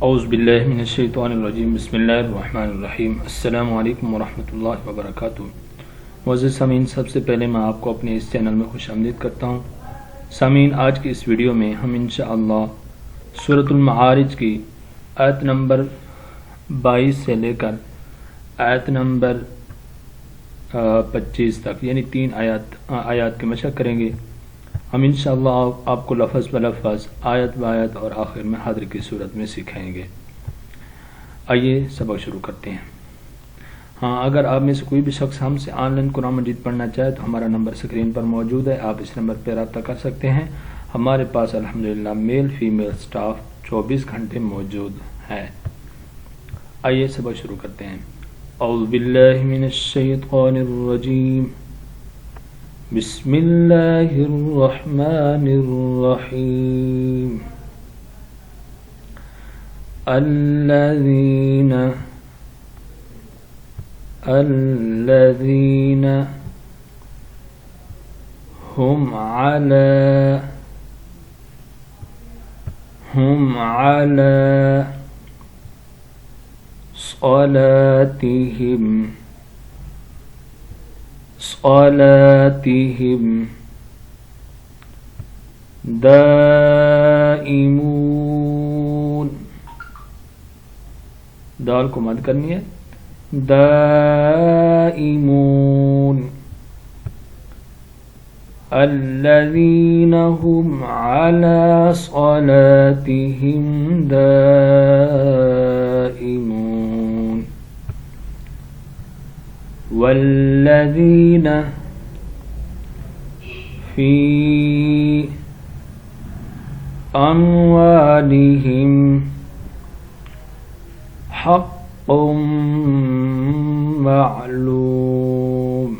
اعوذ باللہ من الشیطان الرجیم بسم اللہ الرحمن الرحیم السلام علیکم ورحمۃ اللہ وبرکاتہ۔ معزز سامعین، سب سے پہلے میں آپ کو اپنے اس چینل میں خوش آمدید کرتا ہوں۔ سامعین، آج کی اس ویڈیو میں ہم انشاءاللہ سورۃ المعارج کی آیت نمبر 22 سے لے کر آیت نمبر 25 تک یعنی 3 آیات کی مشق کریں گے۔ ہم انشاءاللہ آپ کو لفظ بلفظ آیت بآیت اور آخر میں حاضر کی صورت میں سکھائیں گے۔ آئیے سبق شروع کرتے ہیں۔ اگر آپ میں سے کوئی بھی شخص ہم سے آن لائن قرآن مجید پڑھنا چاہے تو ہمارا نمبر سکرین پر موجود ہے، آپ اس نمبر پر رابطہ کر سکتے ہیں۔ ہمارے پاس الحمدللہ میل فیمیل سٹاف 24 گھنٹے موجود ہے۔ آئیے سبق شروع کرتے ہیں۔ اعوذ باللہ من الشیطان الرجیم، بسم اللہ الرحمن الرحیم۔ الذین هم علی صلاتهم دائمون، دال کو مد کرنی ہے، دائمون۔ الذین هم علی صلاتهم دائمون، والذین فی اموالہم حق معلوم،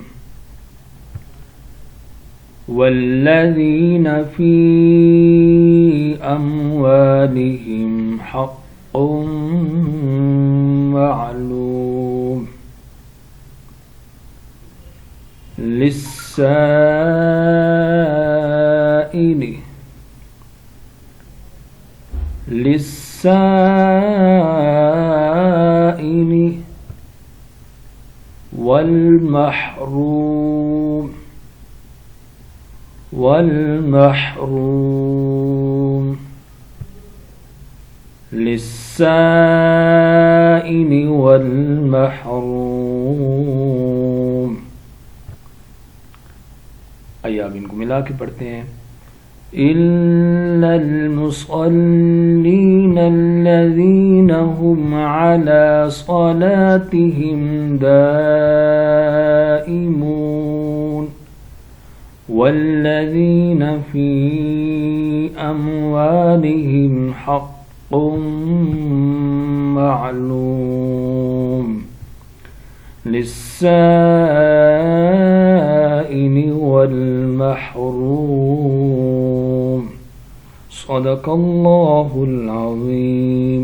والذین فی اموالہم حق معلوم للسائل والمحروم، للسائل والمحروم۔ آئیے آپ ان کو ملا کے پڑھتے ہیں۔ إلا المصلين الذين هم على صلاتهم دائمون، والذين في أموالهم حق معلوم للسائل والمحروم، صدق اللہ العظیم۔